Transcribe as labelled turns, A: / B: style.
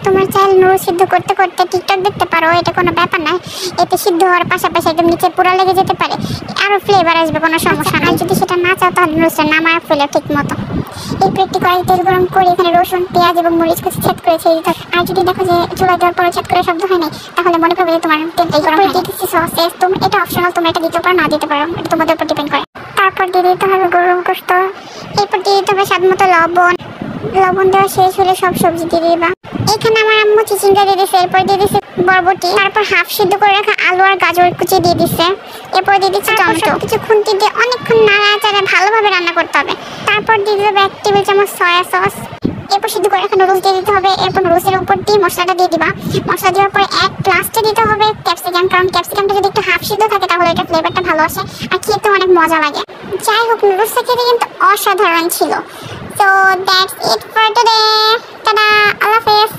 A: তোমার চাইলে নুডলস সিদ্ধ করতে করতে টিকটক দেখতে পারো, এটা কোনো ব্যাপার নয়। এতে সিদ্ধ হওয়ার পাশাপাশি একদম নিচে পুরা লেগে যেতে পারে, আরো ফ্লেভার আসবে, কোনো সমস্যা নাই। যদি সেটা না চাও তাহলে নুডলসটা নামায় ফেলে ঠিক মতো। এরপর একটি কড়াই তেল গরম করে এখানে রসুন, পেঁয়াজ এবং মরিচ কুচি ছেদ করে ছেড়ে দিতে হবে। আর যদি দেখো যে চুলায় দেওয়ার পরে ছেদ করে শব্দ হয় নাই, তাহলে মনে করবে যে তোমার তেলটাই গরম হয়নি। সসেস তুমি এটা অপশনাল, তুমি এটা দিতে পারো না দিতে পারো, এটা তোমাদের উপর ডিপেন্ড করে। তারপর দিয়ে দিতে হবে গরম গোশত, এরপর দিয়ে দিতে হবে স্বাদ মতো লবণ। লবণ দেওয়া শেষ হলে সব সবজি দিয়ে দিবা। এখানে আমার আম্মু চিচিঙ্গা দিয়ে দিচ্ছে, এরপর দিয়ে দিচ্ছে বরবটি, তারপর হাফ সিদ্ধ করে রাখা আলু আর গাজর কুচি দিয়ে দিচ্ছে, এরপর দিয়ে দিচ্ছে টমেটো। কিছু খুন্তি দিয়ে অনেকক্ষণ নাড়াচাড়া ভালোভাবে রান্না করতে হবে। তারপর দিয়ে দিতে হবে 1 টেবিল চামচ সয়া সস। এরপর সিদ্ধ করে রাখা নুডলস দিয়ে দিতে হবে। এরপর নুডলসের উপর দিয়ে মশলাটা দিয়ে দিবা। মশলা দেওয়ার পরে লাস্টে দিতে হবে ক্যাপসিকাম, কারণ ক্যাপসিকামটা যদি একটু হাফ সিদ্ধ থাকে তাহলে এটা ফ্লেভারটা ভালো আসে আর খেতে অনেক মজা লাগে। যাই হোক, নুডলসটা খেতে কিন্তু অসাধারণ ছিল। So that's it for today. Ta-da! Allah Hafiz.